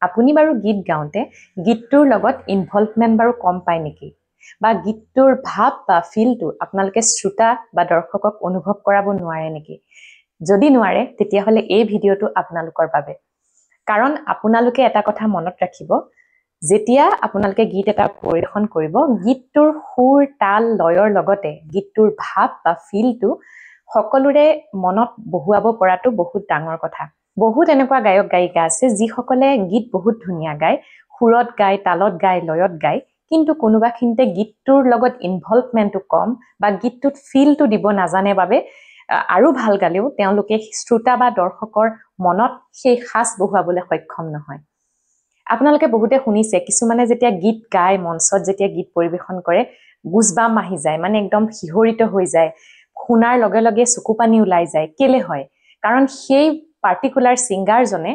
আপুনি বাৰু গীত গাওঁতে গীতটোৰ লগত ইনভলভমেণ্ট বাৰু কম পায় নেকি বা গীতটোৰ ভাৱ বা ফিলটো আপোনালোকে শ্ৰোতা বা দৰ্শকক অনুভৱ কৰাব নোৱাৰে নেকি যদি নোৱাৰে তেতিয়াহ'লে এই ভিডিঅ'টো আপোনালোকৰ বাবে কাৰণ আপোনালোকে এটা কথা মনত ৰাখিব যেতিয়া আপোনালোকে গীত এটা পৰিৱেশন কৰিব গীতটোৰ সুৰ তাল লয়ৰ লগতে গীতটোৰ ভাৱ বা ফিলটো সকলোৰে মনত বহুৱাব পৰাটো বহুত ডাঙৰ কথা বহুত এনেকুৱা গায়ক গায়িকা আছে যিসকলে গীত বহুত ধুনীয়া গায় সুৰত গায় তালত গায় লয়ত গায় কিন্তু কোনোবাখিনিতে গীতটোৰ লগত ইনভলভমেণ্টটো কম বা গীতটোত ফিলটো দিব নাজানে বাবে আৰু ভাল গালেও তেওঁলোকে শ্ৰোতা বা দৰ্শকৰ মনত সেই খাস বহুৱাবলৈ সক্ষম নহয় আপোনালোকে বহুতে শুনিছে কিছুমানে যেতিয়া গীত গায় মঞ্চত যেতিয়া গীত পৰিৱেশন কৰে গুজবাম আহি যায় মানে একদম শিহৰিত হৈ যায় শুনাৰ লগে লগে চকু পানী ওলাই যায় কেলে হয় কাৰণ সেই পাৰ্টিকুলাৰ সিঙ্গাৰজনে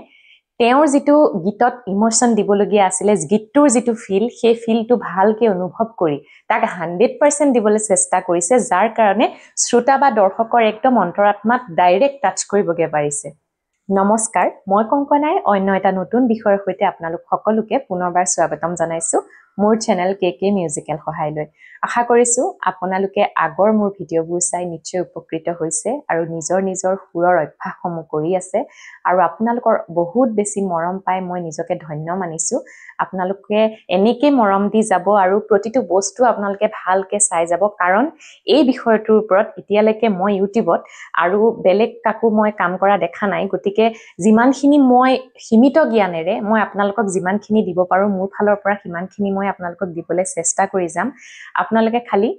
তেওঁৰ যেটো গীতত ইমোশন দিবলগীয়া আছিল গীতটোৰ যেটো ফিল সেই ফিলটো ভালকে অনুভৱ কৰি তাক 100% দিবলৈ চেষ্টা কৰিছে যাৰ কাৰণে শ্ৰোতা বা দৰ্শকৰ একদম অন্তৰাত্মাত ডাইৰেক্ট টাচ কৰিবগে পাৰিছে নমস্কাৰ মই কংকনাই অন্য এটা নতুন বিষয়ৰ সৈতে আপোনালোক সকলোকে পুনৰবাৰ স্বাগতম জনাইছো মোৰ চেনেল কেকে মিউজিকেল সহায়লৈ আশা কৰিছো আপোনালোকে আগৰ মোৰ ভিডিঅ'বোৰ চাই নিশ্চয় উপকৃত হৈছে আৰু নিজৰ সুৰৰ অভ্যাসসমূহ কৰি আছে আৰু আপোনালোকৰ বহুত বেছি মৰম পাই মই নিজকে ধন্য মানিছো আপোনালোকে এনেকৈ মৰম দি যাব আৰু প্ৰতিটো বস্তু আপোনালোকে ভালকে চাই যাব কাৰণ এই বিষয়টোৰ ওপৰত এতিয়ালৈকে মই ইউটিউবত আৰু বেলেগ কাকো মই কাম কৰা দেখা নাই গতিকে যিমানখিনি মই সীমিত জ্ঞানেৰে মই আপোনালোকক যিমানখিনি দিব পাৰো মোৰ ফালৰ পৰা সিমানখিনি মই আপোনালোকক দিবলৈ চেষ্টা কৰি যাম আপোনালোকে খালি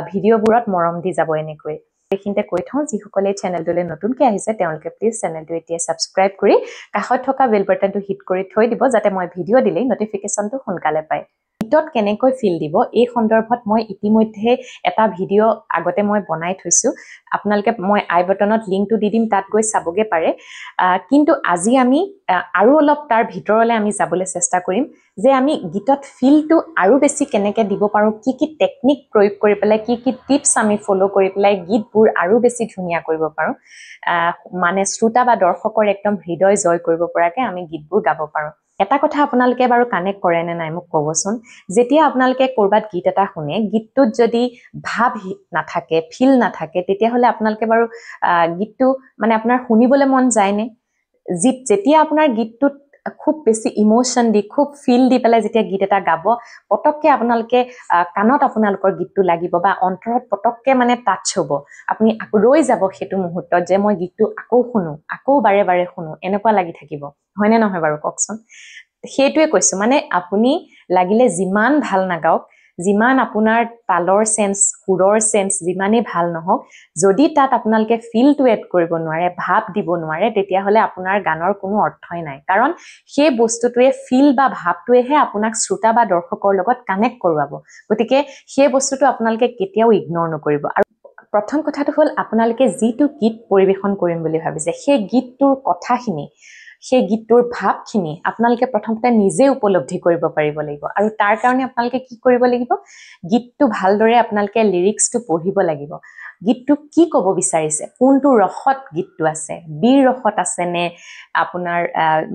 ভিডিঅ'বোৰত মৰম দি যাব এনেকৈ এইখিনিতে কৈ থওঁ যিসকলে চেনেলটোলৈ নতুনকৈ আহিছে তেওঁলোকে প্লিজ চেনেলটো এতিয়া সাবস্ক্ৰাইব কৰি কাষত থকা বেল বাটনটো হিট কৰি থৈ দিব যাতে মই ভিডিঅ' দিলেই নটিফিকেশনটো সোনকালে পায় গীতত কেনেকৈ ফিল দিব এই সন্দৰ্ভত মই ইতিমধ্যে এটা ভিডিঅ' আগতে মই বনাই থৈছো আপোনালোকে মই আই বাটনত লিংকটো দি দিম তাত গৈ চাবগে পাৰে কিন্তু আজি আমি আৰু অলপ তাৰ ভিতৰলৈ আমি যাবলৈ চেষ্টা কৰিম যে আমি গীতত ফিলটো আৰু বেছি কেনেকৈ দিব পাৰো কি টেকনিক প্ৰয়োগ কৰি পেলাই কি টিপছ আমি ফলো কৰি পেলাই গীতবোৰ আৰু বেছি ধুনীয়া কৰিব পাৰো মানে শ্ৰোতা বা দৰ্শকৰ একদম হৃদয় জয় কৰিব পৰাকে আমি গীতবোৰ গাব পাৰো এটা কথা আপোনালোকে বাৰু কানেক্ট কৰে নে নাই মোক ক'বচোন যেতিয়া আপোনালোকে কৰবাত গীত এটা শুনে গীতটোত যদি ভাব নাথাকে ফিল নাথাকে তেতিয়াহলে আপোনালোকে বাৰু গীতটো মানে আপোনাৰ শুনিবলৈ মন যায় নে যেতিয়া আপোনাৰ গীতটোত খুব বেছি ইমোশন দি খুব ফিল দি পেলাই যেতিয়া গীত এটা গাব পটককে আপোনালোকে কাণত আপোনালোকৰ গীতটো লাগিব বা অন্তৰত পটককে মানে টাচ হ'ব আপুনি ৰৈ যাব সেইটো মুহূৰ্তত যে মই গীতটো আকৌ শুনো আকৌ বাৰে বাৰে শুনো এনেকুৱা লাগি থাকিব হয়নে নহয় বাৰু কওকচোন সেইটোৱে কৈছো মানে আপুনি লাগিলে যিমান ভাল নাগাওক যিমান আপোনাৰ তালৰ সেন্স সুৰৰ সেন্স যিমানেই ভাল নহওক যদি তাত আপোনালোকে ফিলটো এড কৰিব নোৱাৰে ভাব দিব নোৱাৰে তেতিয়াহলে আপোনাৰ গানৰ কোনো অৰ্থই নাই কাৰণ সেই বস্তুটোৱে ফিল বা ভাবটোৱেহে আপোনাক শ্ৰোতা বা দৰ্শকৰ লগত কানেক্ট কৰোৱাব গতিকে সেই বস্তুটো আপোনালোকে কেতিয়াও ইগনৰ নকৰিব আৰু প্ৰথম কথাটো হ'ল আপোনালোকে যিটো গীত পৰিৱেশন কৰিম বুলি ভাবিছে সেই গীতটোৰ কথাখিনি সেই গীতটোৰ ভাবখিনি আপোনালোকে প্ৰথমতে নিজে উপলব্ধি কৰিব পাৰিব লাগিব আৰু তাৰ কাৰণে আপোনালোকে কি কৰিব লাগিব গীতটো ভালদৰে আপোনালোকে লিৰিক্সটো পঢ়িব লাগিব গীতটো কি ক'ব বিচাৰিছে কোনটো ৰসত গীতটো আছে বীৰ ৰসত আছে নে আপোনাৰ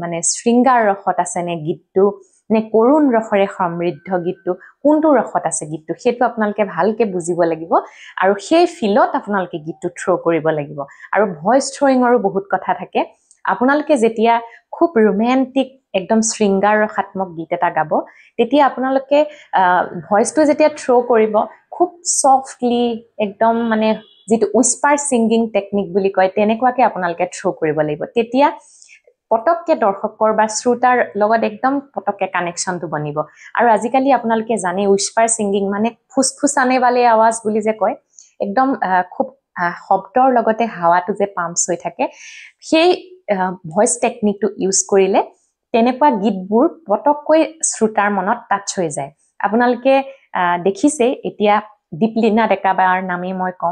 মানে শৃংগাৰ ৰসত আছে নে গীতটো নে কৰুণ ৰসৰে সমৃদ্ধ গীতটো কোনটো ৰসত আছে গীতটো সেইটো আপোনালোকে ভালকে বুজিব লাগিব আৰু সেই ফিলত আপোনালোকে গীতটো থ্ৰো কৰিব লাগিব আৰু ভয়েস থ্ৰোইঙৰো বহুত কথা থাকে আপোনালোকে যেতিয়া খুব ৰোমান্টিক একদম শৃংগাৰ ৰসাত্মক গীত এটা গাব তেতিয়া আপোনালোকে ভয়েসটো যেতিয়া থ্ৰো কৰিব খুব সফটলি একদম মানে যেটো উইস্পাৰ সিঙ্গিং টেকনিক বুলি কয় তেনেকুৱাকে আপোনালোকে থ্ৰো কৰিব লাগিব তেতিয়া পটককে দৰ্শকৰ বা শ্ৰোতাৰ লগত একদম পটককে কানেকশনটো বনিব আৰু আজিকালি আপোনালোকে জানে উইস্পাৰ সিঙ্গিং মানে ফুসফুসানে वाले आवाज বুলি যে কয় একদম খুব শব্দৰ লগতে হাৱাটো যে পাম্পছ হৈ থাকে সেই ভয়েস টেকনিকটো ইউজ কৰিলে তেনেকুৱা গীতবোৰ পটককৈ শ্ৰোতাৰ মনত টাচ হৈ যায় আপোনালোকে দেখিছে এতিয়া দীপলিনা ডেকাবাৰ নামে মই কওঁ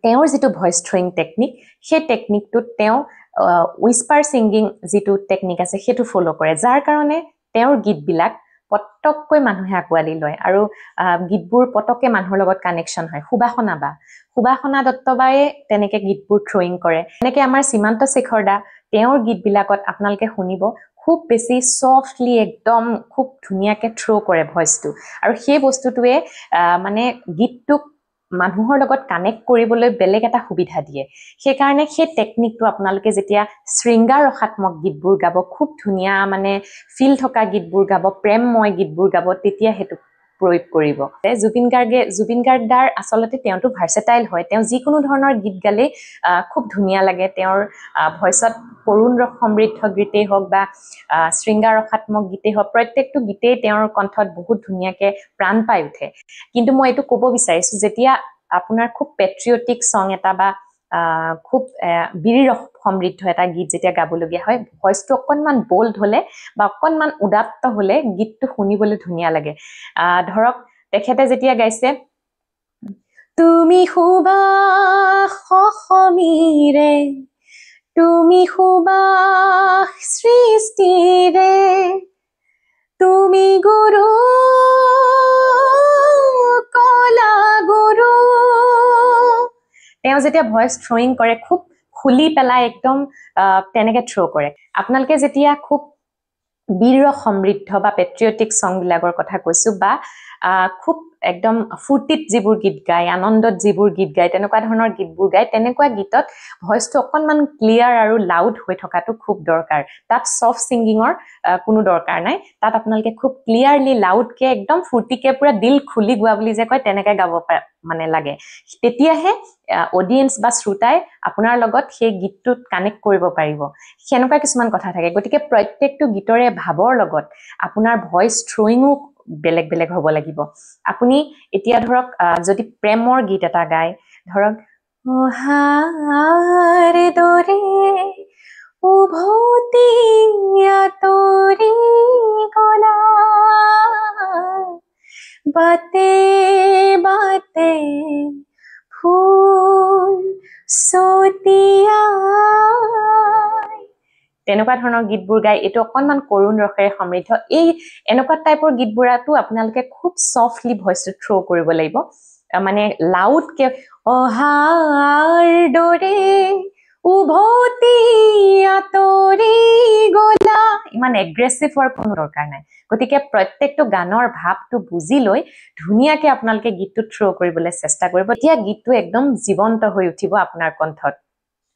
তেওঁৰ যেটো ভয়েস থ্ৰোইং টেকনিক সেই টেকনিকটোত তেওঁ উইস্পাৰ সিঙ্গিং যেটো টেকনিক আছে সেইটো ফলো কৰে যাৰ কাৰণে তেওঁৰ গীতবিলাক পটককৈ মানুহে আকোৱালি লয় আৰু গীতবোৰ পটককে মানুহৰ লগত কানেকশন হয় সুবাসনা দত্তবায়ে তেনেকে গীতবোৰ থ্ৰোইং কৰে এনেকে আমাৰ সীমান্ত শেখৰ দা তেওঁৰ গীতবিলাকত আপোনালোকে শুনিব খুব বেছি সফটলি একদম খুব ধুনীয়াকৈ থ্ৰ' কৰে ভইচটো আৰু সেই বস্তুটোৱে মানে গীতটোক মানুহৰ লগত কানেক্ট কৰিবলৈ বেলেগ এটা সুবিধা দিয়ে সেইকাৰণে সেই টেকনিকটো আপোনালোকে যেতিয়া শৃংগাৰ ৰসাত্মক গীতবোৰ গাব খুব ধুনীয়া মানে ফিল থকা গীতবোৰ গাব প্ৰেমময় গীতবোৰ গাব তেতিয়া সেইটো প্ৰয়োগ কৰিব জুবিন গাৰ্গদাৰ আচলতে তেওঁটো ভাৰ্চেটাইল হয় তেওঁ যিকোনো ধৰণৰ গীত গালে খুব ধুনীয়া লাগে তেওঁৰ ভইচত কৰুণ ৰস সমৃদ্ধ গীতেই হওক বা শৃংগাৰ ৰসাত্মক গীতেই হওক প্ৰত্যেকটো গীতেই তেওঁৰ কণ্ঠত বহুত ধুনীয়াকৈ প্ৰাণ পাই উঠে কিন্তু মই এইটো ক'ব বিচাৰিছোঁ যেতিয়া আপোনাৰ খুব পেট্ৰিয়টিক সং এটা বা খুব বীৰৰস সমৃদ্ধ এটা গীত যেতিয়া গাবলগীয়া হয় ভইচটো অকণমান বোল্ড হ'লে বা অকণমান উদাত্ত হ'লে গীতটো শুনিবলৈ ধুনীয়া লাগে ধৰক তেখেতে যেতিয়া গাইছে তুমি সুবাস সমীৰে তুমি সুবাস সৃষ্টিৰে তুমি গুৰু কলা গুৰু তেওঁ যেতিয়া ভইচ থ্ৰয়িং কৰে খুব খুলি পেলাই একদম তেনেকৈ থ্ৰ' কৰে আপোনালোকে যেতিয়া খুব বীৰৰস সমৃদ্ধ বা পেট্ৰিয়টিক সংবিলাকৰ কথা কৈছোঁ বা খুব একদম ফূৰ্তিত যিবোৰ গীত গায় আনন্দত যিবোৰ গীত গায় তেনেকুৱা ধৰণৰ গীতবোৰ গায় তেনেকুৱা গীতত ভইচটো অকণমান ক্লিয়াৰ আৰু লাউড হৈ থকাটো খুব দৰকাৰ তাত ছফ্ট ছিংগিঙৰ কোনো দৰকাৰ নাই তাত আপোনালোকে খুব ক্লিয়াৰলি লাউডকৈ একদম ফূৰ্তিকৈ পূৰা দিল খুলি গোৱা বুলি যে কয় তেনেকৈ গাব মানে লাগে তেতিয়াহে অডিয়েন্স বা শ্ৰোতাই আপোনাৰ লগত সেই গীতটোত কানেক্ট কৰিব পাৰিব সেনেকুৱা কিছুমান কথা থাকে গতিকে প্ৰত্যেকটো গীতৰে ভাৱৰ লগত আপোনাৰ ভইচ থ্ৰয়িঙো বেলেগ বেলেগ হ'ব লাগিব আপুনি এতিয়া ধৰক যদি প্ৰেমৰ গীত এটা গায় ধৰক অহাৰ দৰে উভতি আঁতৰি গলা বাতে বাতে ফুল ছটিয়াই তেনেকুৱা ধৰণৰ গীতবোৰ গাই এইটো অকণমান কৰুণ ৰসেৰে সমৃদ্ধ এই এনেকুৱা টাইপৰ গীতবোৰতো আপোনালোকে খুব ছফ্টলি ভইচটো থ্ৰ' কৰিব লাগিব মানে লাউডকৈ অহাৰ দৰে উভতি আঁতৰি গলা ইমান এগ্ৰেছিভ হোৱাৰ কোনো দৰকাৰ নাই গতিকে প্ৰত্যেকটো গানৰ ভাৱটো বুজি লৈ ধুনীয়াকৈ আপোনালোকে গীতটো থ্ৰ' কৰিবলৈ চেষ্টা কৰিব তেতিয়া গীতটো একদম জীৱন্ত হৈ উঠিব আপোনাৰ কণ্ঠত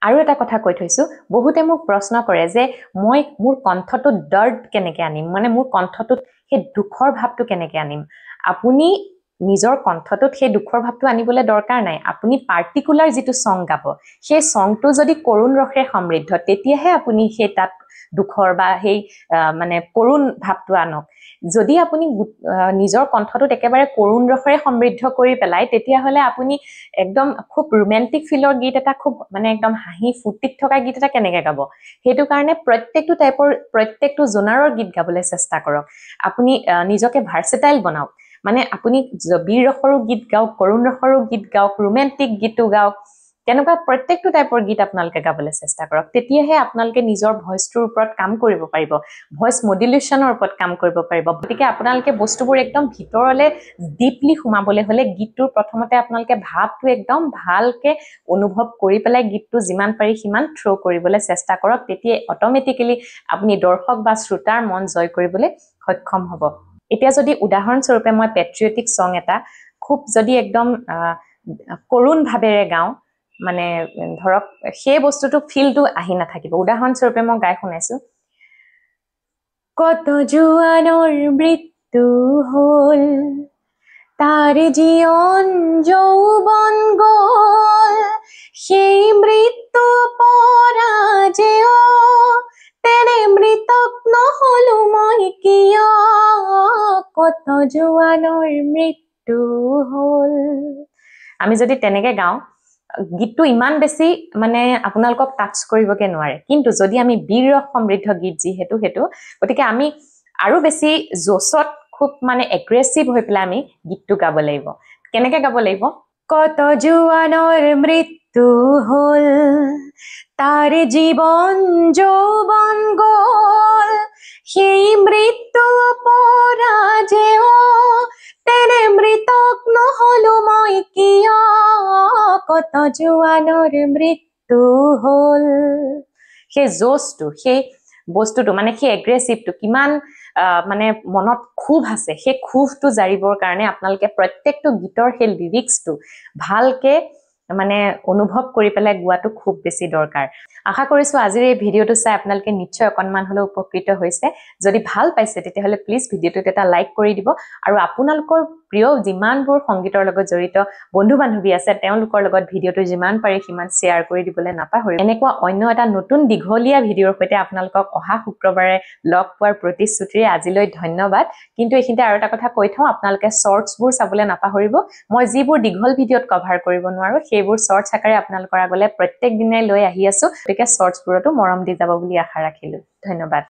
আৰু এটা কথা কৈ থৈছোঁ বহুতে মোক প্ৰশ্ন কৰে যে মই মোৰ কণ্ঠটোত দৰ্দ কেনেকৈ আনিম মানে মোৰ কণ্ঠটোত সেই দুখৰ ভাৱটো কেনেকৈ আনিম আপুনি নিজৰ কণ্ঠটোত সেই দুখৰ ভাৱটো আনিবলৈ দৰকাৰ নাই আপুনি পাৰ্টিকুলাৰ যিটো সং গাব সেই সংটো যদি কৰুণ ৰসেৰে সমৃদ্ধ তেতিয়াহে আপুনি সেই তাত দুখৰ বা সেই মানে কৰুণ ভাৱটো আনক যদি আপুনি নিজৰ কণ্ঠটোত একেবাৰে কৰুণ ৰসেৰে সমৃদ্ধ কৰি পেলাই তেতিয়াহ'লে আপুনি একদম খুব ৰোমেণ্টিক ফিলৰ গীত এটা খুব মানে একদম হাঁহি ফূৰ্তিত থকা গীত এটা কেনেকৈ গাব সেইটো কাৰণে প্ৰত্যেকটো টাইপৰ প্ৰত্যেকটো জোনাৰৰ গীত গাবলৈ চেষ্টা কৰক আপুনি নিজকে ভাৰ্চেটাইল বনাওক মানে আপুনি বীৰ ৰসৰো গীত গাওক কৰুণ ৰসৰো গীত গাওক ৰোমেণ্টিক গীতো গাওক তেনেকুৱা প্ৰত্যেকটো টাইপৰ গীত আপোনালোকে গাবলৈ চেষ্টা কৰক তেতিয়াহে আপোনালোকে নিজৰ ভইচটোৰ ওপৰত কাম কৰিব পাৰিব ভইচ মডুলেশ্যনৰ ওপৰত কাম কৰিব পাৰিব গতিকে আপোনালোকে বস্তুবোৰ একদম ভিতৰলৈ ডিপলি সোমাবলৈ হ'লে গীতটোৰ প্ৰথমতে আপোনালোকে ভাৱটো একদম ভালকৈ অনুভৱ কৰি পেলাই গীতটো যিমান পাৰি সিমান থ্ৰ' কৰিবলৈ চেষ্টা কৰক তেতিয়া অট'মেটিকেলি আপুনি দৰ্শক বা শ্ৰোতাৰ মন জয় কৰিবলৈ সক্ষম হ'ব এতিয়া যদি উদাহৰণস্বৰূপে মই পেট্ৰিয়টিক সং এটা খুব যদি একদম কৰুণ ভাৱেৰে গাওঁ মানে ধৰক সেই বস্তুটো ফিলটো আহি নাথাকিব উদাহৰণস্বৰূপে মই গাই শুনাইছোঁ কত জোৱানৰ মৃত্যু হ'ল তাৰ জীয়ন যৌৱন গ'ল সেই মৃত্যু পৰাজয় তেনে মৃতক নহলো মই কিয় কত জোৱানৰ মৃত্যু হ'ল আমি যদি তেনেকৈ গাওঁ গীতটো ইমান বেছি মানে আপোনালোকক টাচ কৰিবকৈ নোৱাৰে কিন্তু যদি আমি বীৰ ৰস সমৃদ্ধ গীত যিহেতু সেইটো গতিকে আমি আৰু বেছি জোচত খুব মানে এগ্ৰেছিভ হৈ পেলাই আমি গীতটো গাব লাগিব কেনেকৈ গাব লাগিব কত জোৱানৰ মৃত্যু হ'ল তাৰ জীৱন যৌৱন গ'ল সেই মৃত্যু পৰাজয় তেনে মৃতক নহলো মই কিয় কত জোৱানৰ মৃত্যু হ'ল সেই জোচটো সেই বস্তুটো মানে সেই এগ্ৰেছিভটো কিমান মানে মনত ক্ষোভ আছে সেই ক্ষোভটো জাৰিবৰ কাৰণে আপোনালোকে প্ৰত্যেকটো গীতৰ সেই লিৰিক্সটো ভালকে মানে অনুভৱ কৰি পেলাই গোৱাটো খুব বেছি দৰকাৰ আশা কৰিছো আজিৰ এই ভিডিঅটো চাই আপোনালোকে নিশ্চয় অকনমান হলেও উপকৃত হৈছে যদি ভাল পাইছে তেতিয়াহলে প্লিজ ভিডিঅটোত এটা লাইক কৰি দিব আৰু আপোনালোকৰ প্ৰিয় যিমানবোৰ সংগীতৰ লগত জড়িত বন্ধু বান্ধৱী আছে তেওঁলোকৰ লগত ভিডিঅটো যিমান পাৰে সিমান শেয়াৰ কৰি দিবলৈ নাপাহৰিব এনেকুৱা অন্য এটা নতুন দীঘলীয়া ভিডিঅৰ সৈতে আপোনালোকক অহা শুক্ৰবাৰে লগ পোৱাৰ প্ৰতিশ্ৰুতিৰে আজিলৈ ধন্যবাদ কিন্তু এইখিনিতে আৰু এটা কথা কৈ থওঁ আপোনালোকে শৰ্টছবোৰ চাবলৈ নাপাহৰিব মই যিবোৰ দীঘল ভিডিঅত কভাৰ কৰিব নোৱাৰো সেইবোৰ শৰ্টছ আকাৰে আপোনালোকৰ আগলৈ প্ৰত্যেক দিনাই লৈ আহি আছো গতিকে শৰ্টছবোৰতো মৰম দি যাব বুলি আশা ৰাখিলো ধন্যবাদ